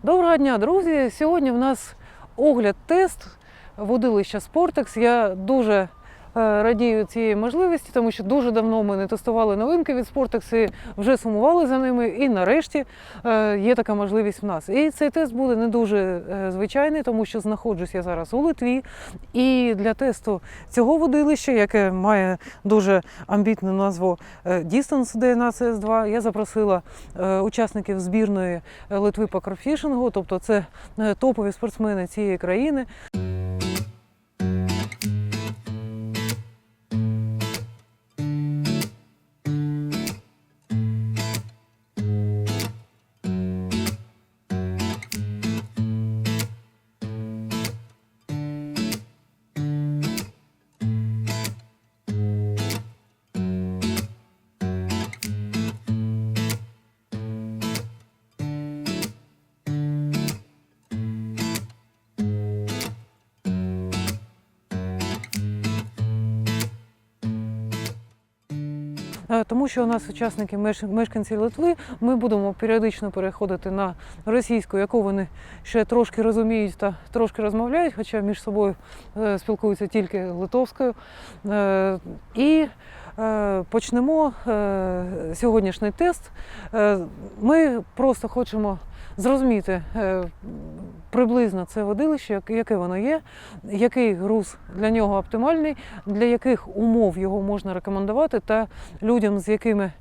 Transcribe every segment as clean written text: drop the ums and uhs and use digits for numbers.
Доброго дня, друзі! Сьогодні в нас огляд-тест водилища Sportex. Я дуже радію цієї можливості, тому що дуже давно ми не тестували новинки від Sportex і вже сумували за ними. І нарешті є така можливість в нас. І цей тест буде не дуже звичайний, тому що знаходжусь я зараз у Литві. І для тесту цього водилища, яке має дуже амбітну назву Distance DNA CS2, я запросила учасників збірної Литви по кросфішингу, тобто це топові спортсмени цієї країни. Тому що у нас учасники мешканці Литви, ми будемо періодично переходити на російську, яку вони ще трошки розуміють та трошки розмовляють, хоча між собою спілкуються тільки литовською. І почнемо сьогоднішній тест. Ми просто хочемо зрозуміти приблизно це водилище, яке воно є, який груз для нього оптимальний, для яких умов його можна рекомендувати та людям з якими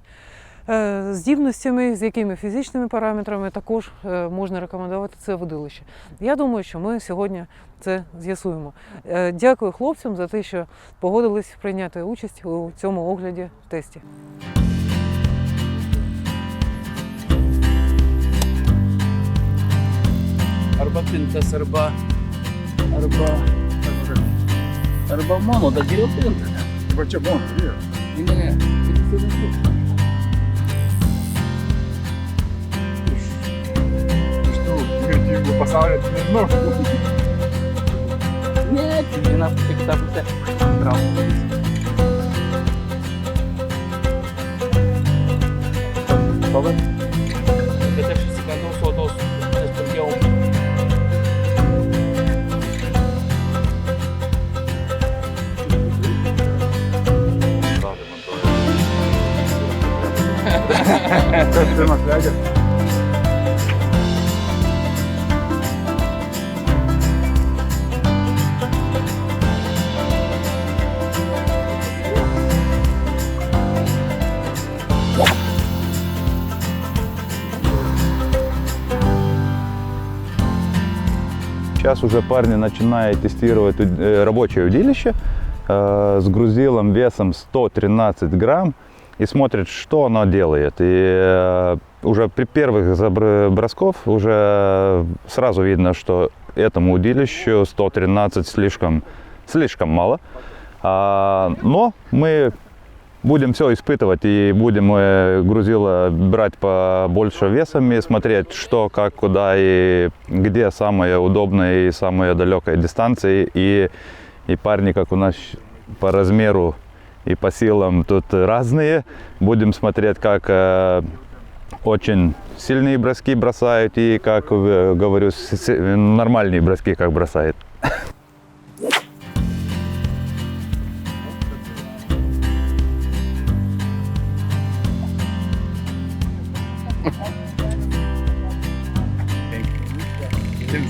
здібностями, з якими фізичними параметрами також можна рекомендувати це водилище. Я думаю, що ми сьогодні це з'ясуємо. Дякую хлопцям за те, що погодились прийняти участь у цьому огляді тесті. Arba pintas, arba mono, bet geriau pintas. Va čia mono, vyras. Ne, Iš tų mirtingų pasaulio, tai nežinau. ne, viena pusė, kita pusė. Traukti. Pabandė. Bet aš įsigandau su odos, nes pradėjau. Kas pirmas leidžia? Сейчас уже парни начинают тестировать рабочее удилище с грузилом весом 113 грамм и смотрят, что оно делает. И уже при первых бросков уже сразу видно, что этому удилищу 113 слишком мало. Но мы будем все испытывать и будем грузило брать побольше весами, смотреть, что, как, куда и где самая удобная и самая далекая дистанция. И парни, как у нас по размеру и по силам тут разные. Будем смотреть, как очень сильные броски бросают и, как говорю, нормальные броски как бросают.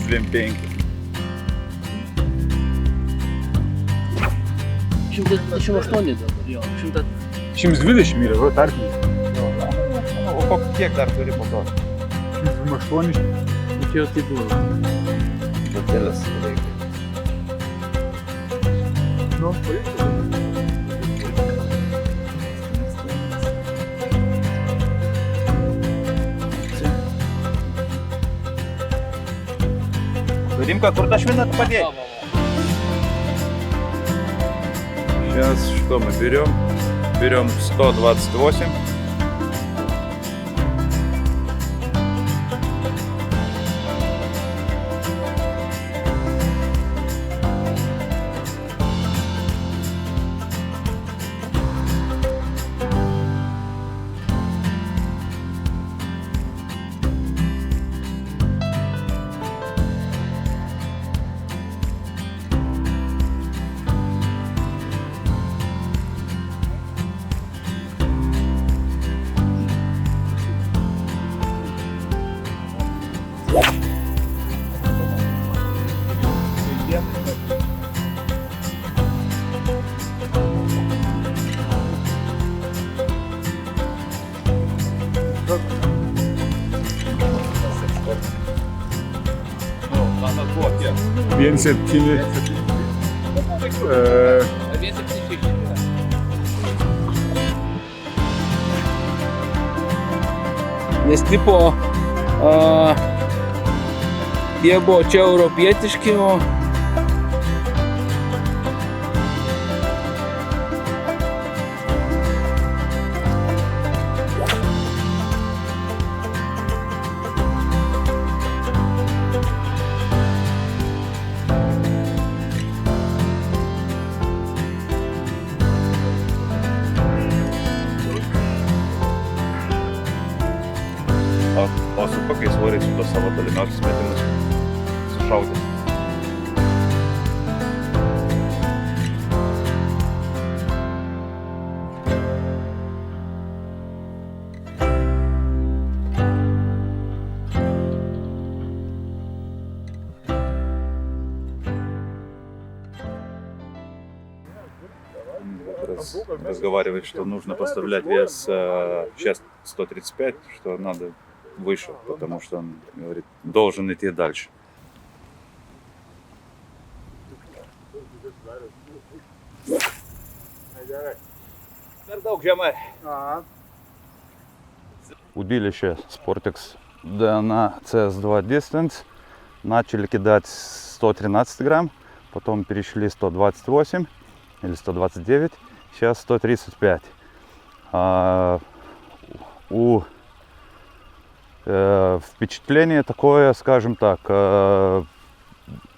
Zvimpenki. 128 dabar, jo, 100. 120 mylių, va, tarkim. O kiek dar turi po to? 128. Bet jau tai buvo. Butelis reikia. Nu, pavyko. Римка, куда швина подеть? Сейчас что мы берем? Берем 128. Viensieptyni. Nes tipo jie buvo čia europietiški, o O su kokiais svoriais su tos savo tolimiausius metimus sušaudė? Разговаривает, что нужно поставлять вес сейчас 135, что надо выше, потому что он говорит, должен идти дальше. Удилище Sportex DNA CS2 Distance. Начали кидать 113 грамм, потом перешли 128 или 129, сейчас 135. Впечатление такое, скажем так,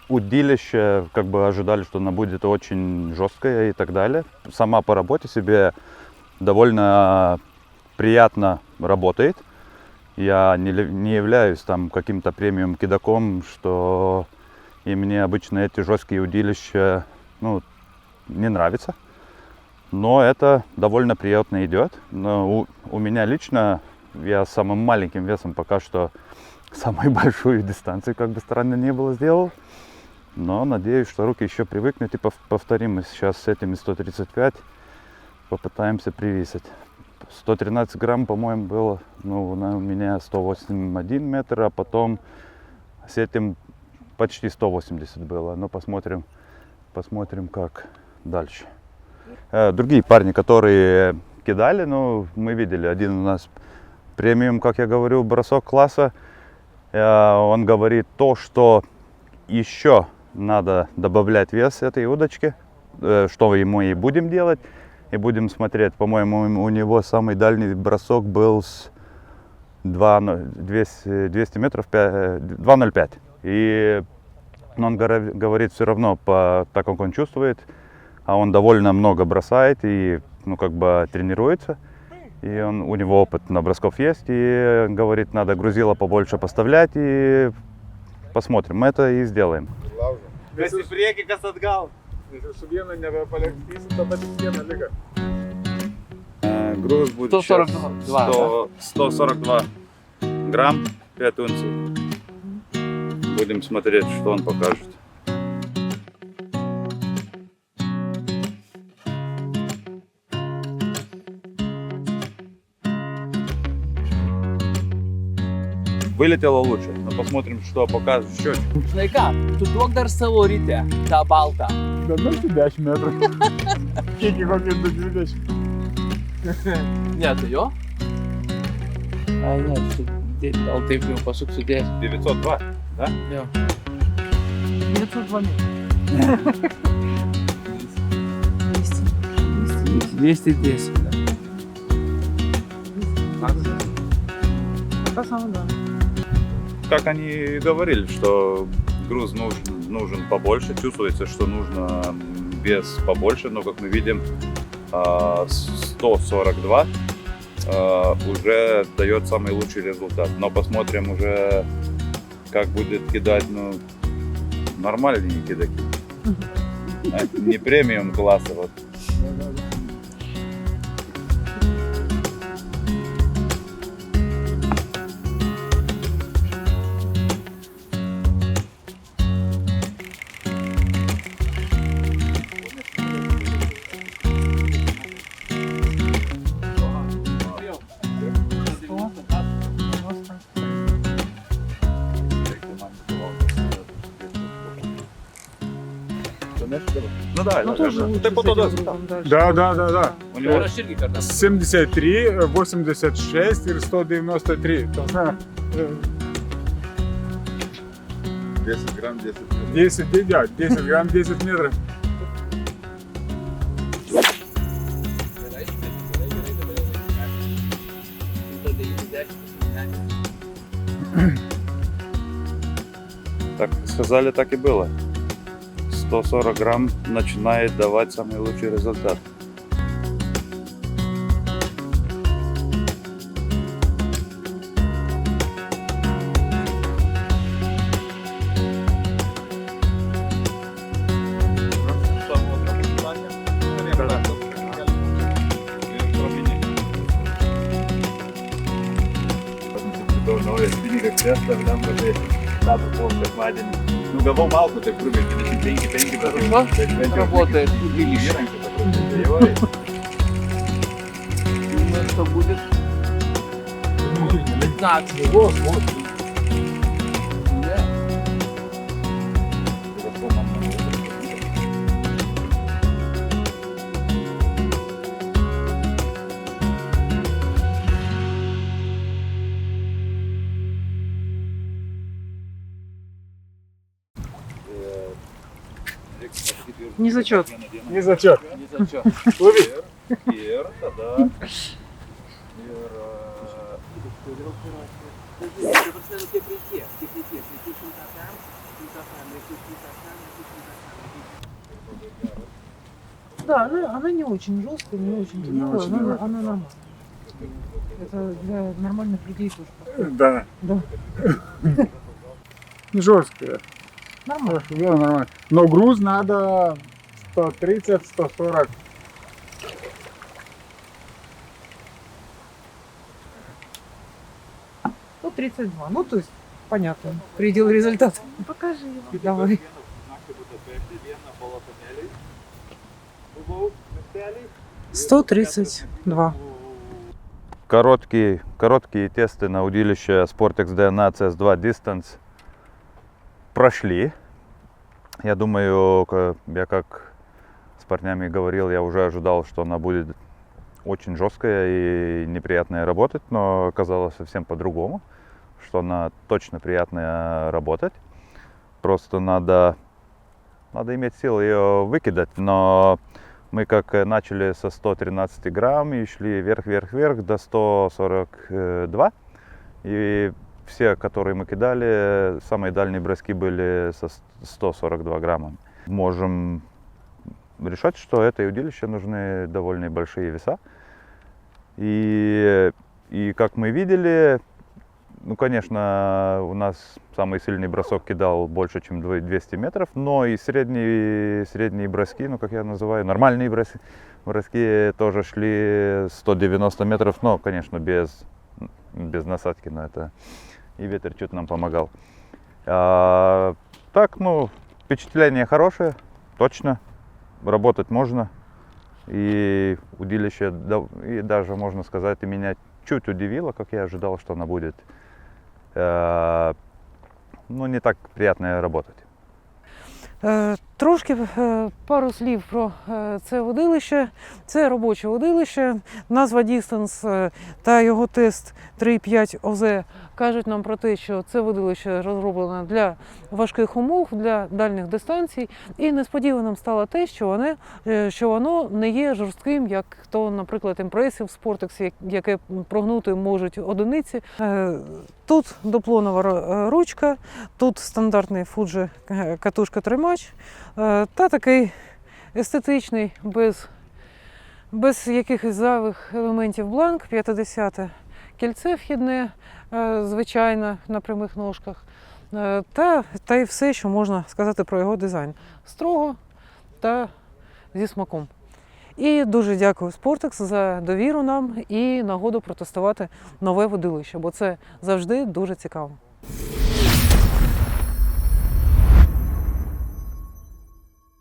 удилище, как бы ожидали, что она будет очень жесткая и так далее. Сама по работе себе довольно приятно работает. Я не являюсь там каким-то премиум кидаком, что и мне обычно эти жесткие удилища, ну, не нравятся. Но это довольно приятно идет. Но у меня лично, я самым маленьким весом пока что самую большую дистанцию, как бы странно не было, сделал. Но надеюсь, что руки еще привыкнут и повторим мы сейчас с этими 135. Попытаемся привесить. 113 грамм, по-моему, было. Ну, у меня 108,1 метр, а потом с этим почти 180 было. Но посмотрим, как дальше. Другие парни, которые кидали, ну, мы видели, один у нас премиум, как я говорю, бросок класса. Он говорит то, что еще надо добавлять вес этой удочки, что мы и будем делать. И будем смотреть, по-моему, у него самый дальний бросок был с 200 метров, 2,05. И он говорит все равно, так как он чувствует, а он довольно много бросает и, ну, как бы тренируется. И у него опыт на бросков есть, и говорит, надо грузила побольше поставлять, и посмотрим, мы это и сделаем. Груз будет 142 грамм, 5 унций. Будем смотреть, что он покажет. Вылетело лучше, но посмотрим, что покажет счетчик. žinai ką, tu duok dar savo rytę, tą baltą. Dabar 10 metrų. Kiek į kokius 220. Ne, tai jo? Ai, ne, gal taip jau pasuksiu dėti. 902, да? Jo. 902 метра. 210, да. Пока самое да. Как они говорили, что груз нужен побольше, чувствуется, что нужно вес побольше, но как мы видим, 142 уже дает самый лучший результат. Но посмотрим уже, как будет кидать, ну, нормальные кидаки. Не премиум класса, вот. да, Ну, тоже лучше Ты с этим потом грузом дальше. Да. У него расчерки кардан. 73, 86 и 193. 10 грамм, 10 10 грамм, 10 метров. Так сказали, так и было. 140 грамм начинает давать самый лучший результат. Ну, давай малку ты прыгай, Хорошо работает удилище. Думаю, что будет 15. Да. Не зачет. Не зачет. Не зачем. Лови. Да, она не очень жесткая, не очень Не тяжелая, очень, она, да. она нормальная. Это для нормальных людей тоже подходит. Да. Да. Не жесткая. Нормально. Да, нормально. Но груз надо 130-140. Ну, 32. Ну, то есть, понятно. Предел результата. Покажи его. Давай. $132. Короткие тесты на удилище Sportex DNA CS2 Distance прошли. Я думаю, я как с парнями говорил, я уже ожидал, что она будет очень жесткая и неприятная работать, но оказалось совсем по-другому, что она точно приятная работать. Просто надо иметь силы ее выкидать, но мы как начали со 113 грамм и шли вверх до 142. И все, которые мы кидали, самые дальние броски были со 142 грамма. Можем решать, что этой удилище нужны довольно большие веса. И как мы видели, ну, конечно, у нас самый сильный бросок кидал больше, чем 200 метров, но и средние броски, ну, как я называю, нормальные броски тоже шли 190 метров, но, конечно, без насадки, но это и ветер чуть нам помогал. Так, ну, впечатление хорошее, точно, работать можно. И удилище, и даже, можно сказать, и меня чуть удивило, как я ожидал, что она будет, ну, не так приятно работать. Трошки пару слів про це водилище. Це робоче водилище. Назва Distance та його тест 3.5 ОЗ кажуть нам про те, що це водилище розроблено для важких умов, для дальніх дистанцій. І несподіваним стало те, що воно не є жорстким, як то, наприклад, імпресів Sportex, яке прогнути можуть одиниці. Тут доплонова ручка, тут стандартний Fuji катушка-тримач та такий естетичний, без якихось зайвих елементів бланк, 50 кільце вхідне, звичайне на прямих ножках, та й все, що можна сказати про його дизайн. Строго та зі смаком. І дуже дякую Sportex за довіру нам і нагоду протестувати нове водилище, бо це завжди дуже цікаво.